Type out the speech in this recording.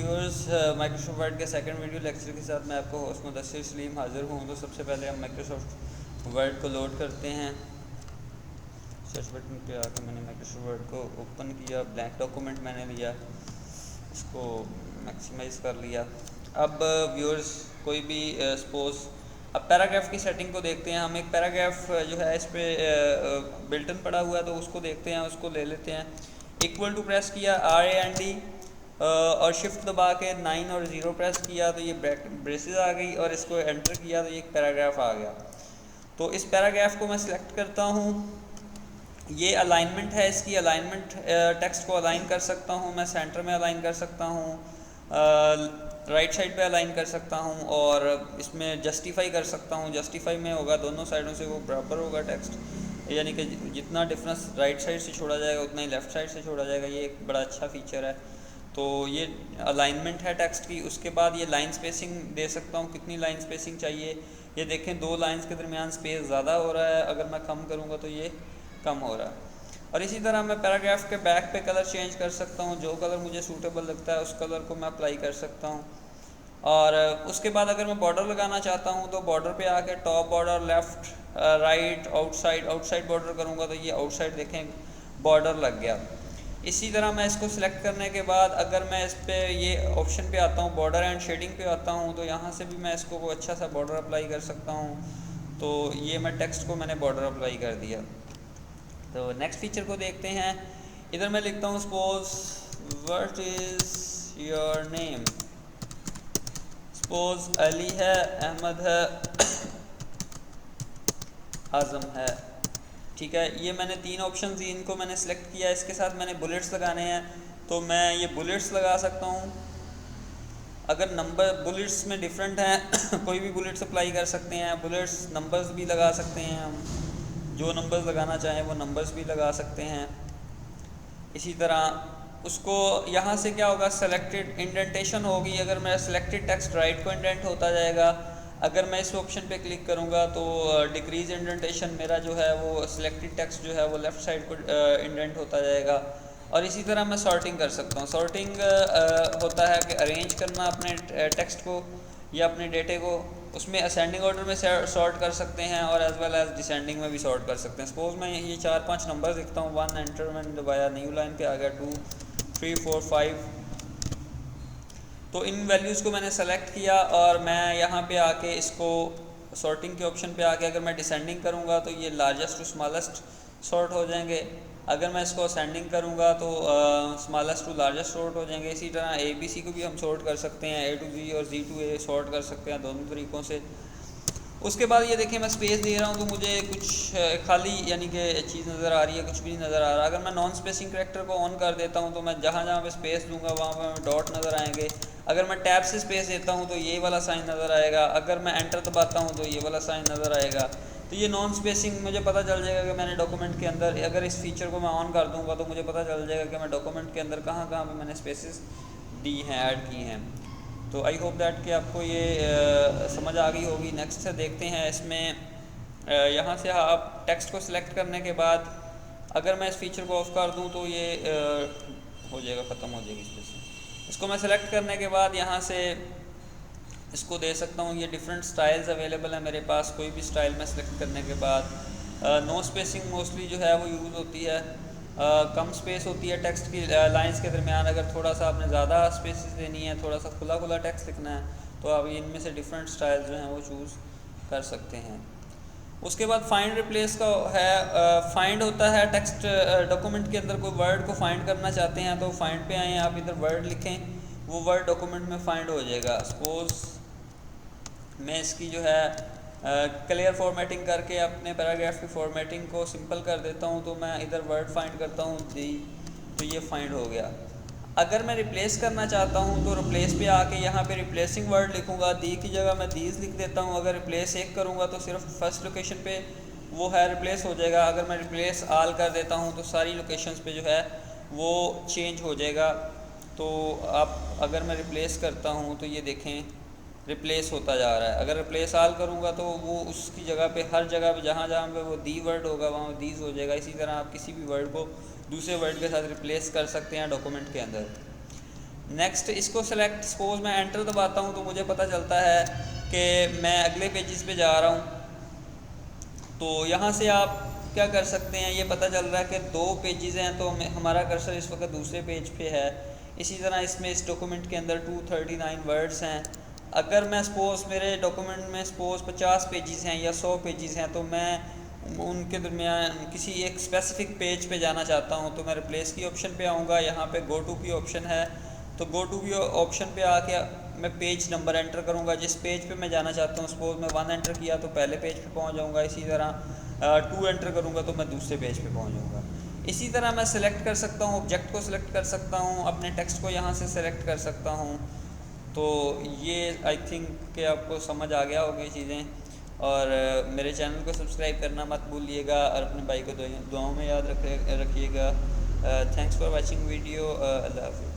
Viewers, Microsoft word के second video lecture के साथ मैं आपको होस्ट मुदस्सिर सलीम हाज़िर हूँ। तो सबसे पहले हम माइक्रोसॉफ्ट वर्ड को लोड करते हैं। सर्च बटन पे आकर मैंने माइक्रोसॉफ्ट वर्ड को ओपन किया, ब्लैंक डॉक्यूमेंट मैंने लिया, इसको मैक्सिमाइज़ कर लिया। अब व्यूअर्स कोई भी सपोज़ अब पैराग्राफ की सेटिंग को देखते हैं। हम एक पैराग्राफ जो है इस पर बिल्टन पड़ा हुआ है तो उसको देखते हैं, उसको ले लेते हैं। इक्वल टू प्रेस किया, RAND और शिफ्ट दबा के 9 और 0 प्रेस किया तो ये ब्रेसेस आ गई, और इसको एंटर किया तो ये एक पैराग्राफ आ गया। तो इस पैराग्राफ को मैं सिलेक्ट करता हूँ। ये अलाइनमेंट है, इसकी अलाइनमेंट टेक्स्ट को अलाइन कर सकता हूँ मैं, सेंटर में अलाइन कर सकता हूँ, राइट साइड पे अलाइन कर सकता हूँ, और इसमें जस्टिफाई कर सकता हूँ। जस्टिफाई में होगा दोनों साइडों से वो बराबर होगा टेक्स्ट, यानी कि जितना डिफरेंस राइट साइड से छोड़ा जाएगा उतना ही लेफ़्ट साइड से छोड़ा जाएगा। ये एक बड़ा अच्छा फीचर है। तो ये अलाइनमेंट है टेक्स्ट की। उसके बाद ये लाइन स्पेसिंग दे सकता हूँ, कितनी लाइन स्पेसिंग चाहिए। ये देखें 2 लाइंस के दरमियान स्पेस ज़्यादा हो रहा है, अगर मैं कम करूँगा तो ये कम हो रहा है। और इसी तरह मैं पैराग्राफ के बैक पे कलर चेंज कर सकता हूँ, जो कलर मुझे सूटेबल लगता है उस कलर को मैं अप्लाई कर सकता हूँ। और उसके बाद अगर मैं बॉर्डर लगाना चाहता हूँ तो बॉर्डर पे आके top border, left, right, outside border करूँगा तो ये आउटसाइड देखें बॉर्डर लग गया। इसी तरह मैं इसको सिलेक्ट करने के बाद अगर मैं इस पे ये ऑप्शन पे आता हूँ, बॉर्डर एंड शेडिंग पे आता हूँ, तो यहाँ से भी मैं इसको वो अच्छा सा बॉर्डर अप्लाई कर सकता हूँ। तो ये मैं टेक्स्ट को मैंने बॉर्डर अप्लाई कर दिया। तो नेक्स्ट फीचर को देखते हैं। इधर मैं लिखता हूँ suppose what is your name. Suppose Ali है, अहमद है, आज़म है। ठीक है, ये मैंने 3 ऑप्शन दी, इनको मैंने सेलेक्ट किया। इसके साथ मैंने बुलेट्स लगाने हैं तो मैं ये बुलेट्स लगा सकता हूँ। अगर नंबर बुलेट्स में डिफरेंट हैं कोई भी बुलेट्स अप्लाई कर सकते हैं। बुलेट्स नंबर्स भी लगा सकते हैं, हम जो नंबर्स लगाना चाहें वो नंबर्स भी लगा सकते हैं। इसी तरह उसको यहाँ से क्या होगा, सेलेक्टेड इंडेंटेशन होगी। अगर मेरा सेलेक्टेड टेक्स्ट राइट को इंडेंट होता जाएगा। अगर मैं इस ऑप्शन पे क्लिक करूँगा तो डिक्रीज इंडेंटेशन मेरा जो है वो सिलेक्टेड टेक्स्ट जो है वो लेफ़्ट साइड को इंडेंट होता जाएगा। और इसी तरह मैं सॉर्टिंग कर सकता हूँ। सॉर्टिंग होता है कि अरेंज करना अपने टेक्स्ट को या अपने डेटे को, उसमें असेंडिंग ऑर्डर में सॉर्ट कर सकते हैं और एज वेल एज डिसेंडिंग में भी सॉर्ट कर सकते हैं। सपोज मैं ये 4-5 नंबर लिखता हूँ, 1 एंटर मैंने दबाया, न्यू लाइन पे आ गया 2, 3, 4, 5। तो इन वैल्यूज़ को मैंने सेलेक्ट किया और मैं यहाँ पे आके इसको सॉर्टिंग के ऑप्शन पे आके अगर मैं डिसेंडिंग करूँगा तो ये लार्जेस्ट टू स्मॉलेस्ट सॉर्ट हो जाएंगे। अगर मैं इसको असेंडिंग करूँगा तो स्मॉलेस्ट टू लार्जेस्ट सॉर्ट हो जाएंगे। इसी तरह ABC को भी हम सॉर्ट कर सकते हैं, A to Z और Z to A सॉर्ट कर सकते हैं दोनों तरीक़ों से। उसके बाद ये देखिए मैं स्पेस दे रहा हूँ तो मुझे कुछ खाली यानी कि चीज़ नज़र आ रही है, कुछ भी नहीं नज़र आ रहा। अगर मैं नॉन स्पेसिंग करैक्टर को ऑन कर देता हूँ तो मैं जहाँ जहाँ पे स्पेस दूंगा वहाँ पे डॉट नज़र आएंगे। अगर मैं टैब से स्पेस देता हूँ तो ये वाला साइन नज़र आएगा। अगर मैं एंटर दबाता हूँ तो ये वाला साइन नज़र आएगा। तो ये नॉन स्पेसिंग मुझे पता चल जाएगा कि मैंने डॉक्यूमेंट के अंदर, अगर इस फीचर को मैं ऑन कर दूँगा तो मुझे पता चल जाएगा कि मैं डॉक्यूमेंट के अंदर कहाँ कहाँ पर मैंने स्पेसिस दी हैं, ऐड की हैं। तो आई होप दैट कि आपको ये समझ आ गई होगी। नेक्स्ट से देखते हैं। इसमें यहाँ से आप टेक्स्ट को सिलेक्ट करने के बाद अगर मैं इस फीचर को ऑफ कर दूँ तो ये हो जाएगा, ख़त्म हो जाएगी स्पेस। इसको मैं सिलेक्ट करने के बाद यहाँ से इसको दे सकता हूँ। ये डिफरेंट स्टाइल्स अवेलेबल है मेरे पास। कोई भी स्टाइल में सिलेक्ट करने के बाद नो स्पेसिंग मोस्टली जो है वो यूज़ होती है। कम स्पेस होती है टेक्स्ट की लाइंस के दरमियान। अगर थोड़ा सा आपने ज़्यादा स्पेस देनी है, थोड़ा सा खुला खुला टेक्स्ट लिखना है तो आप इनमें से डिफरेंट स्टाइल जो हैं वो चूज़ कर सकते हैं। उसके बाद फाइंड रिप्लेस का है। फाइंड होता है टेक्स्ट डॉक्यूमेंट के अंदर कोई वर्ड को फाइंड करना चाहते हैं तो फाइंड पे आएँ, आप इधर वर्ड लिखें, वो वर्ड डॉक्यूमेंट में फाइंड हो जाएगा। सपोज़ मैं इसकी जो है क्लियर फॉर्मेटिंग करके अपने पैराग्राफ की फॉर्मेटिंग को सिंपल कर देता हूँ। तो मैं इधर वर्ड फाइंड करता हूँ दी, तो ये फाइंड हो गया। अगर मैं रिप्लेस करना चाहता हूँ तो रिप्लेस पे आके यहाँ पे रिप्लेसिंग वर्ड लिखूँगा। दी की जगह मैं दीज लिख देता हूँ। अगर रिप्लेस एक करूँगा तो सिर्फ फर्स्ट लोकेशन पे वो है रिप्लेस हो जाएगा। अगर मैं रिप्लेस आल कर देता हूँ तो सारी लोकेशंस पे जो है वो चेंज हो जाएगा। तो आप अगर मैं रिप्लेस करता हूँ तो ये देखें रिप्लेस होता जा रहा है। अगर रिप्लेस आल करूँगा तो वो उसकी जगह पे हर जगह पे जहाँ जहाँ पे वो दी वर्ड होगा वहाँ दीज हो जाएगा। इसी तरह आप किसी भी वर्ड को दूसरे वर्ड के साथ रिप्लेस कर सकते हैं डॉक्यूमेंट के अंदर। नेक्स्ट इसको सेलेक्ट, सपोज मैं एंटर दबाता हूँ तो मुझे पता चलता है कि मैं अगले पेजेस पे जा रहा हूँ। तो यहाँ से आप क्या कर सकते हैं, ये पता चल रहा है कि 2 पेजेस हैं तो हमारा कर्सर इस वक्त दूसरे पेज पे है। इसी तरह इसमें इस डॉक्यूमेंट के अंदर 239 वर्ड्स हैं। अगर मैं सपोज़ मेरे डॉक्यूमेंट में सपोज़ 50 पेजेस हैं या 100 पेजेस हैं तो मैं उनके दरमियान किसी एक स्पेसिफ़िक पेज पे जाना चाहता हूँ तो मैं रिप्लेस की ऑप्शन पे आऊँगा। यहाँ पे गो टू की ऑप्शन है तो गो टू की ऑप्शन पे आके मैं पेज नंबर एंटर करूँगा जिस पेज पे मैं जाना चाहता हूँ। सपोज़ मैं 1 एंटर किया तो पहले पेज पे पहुँच जाऊँगा। इसी तरह 2 एंटर करूँगा तो मैं दूसरे पेज पे पहुँच जाऊँगा। इसी तरह मैं सिलेक्ट कर सकता हूँ, ऑब्जेक्ट को सिलेक्ट कर सकता हूँ, अपने टेक्स्ट को यहाँ से सिलेक्ट कर सकता हूँ। तो ये आई थिंक कि आपको समझ आ गया होगी चीज़ें। और मेरे चैनल को सब्सक्राइब करना मत भूलिएगा और अपने भाई को दुआओं में याद रखिएगा। Thanks for watching video. अल्लाह हाफ़िज़।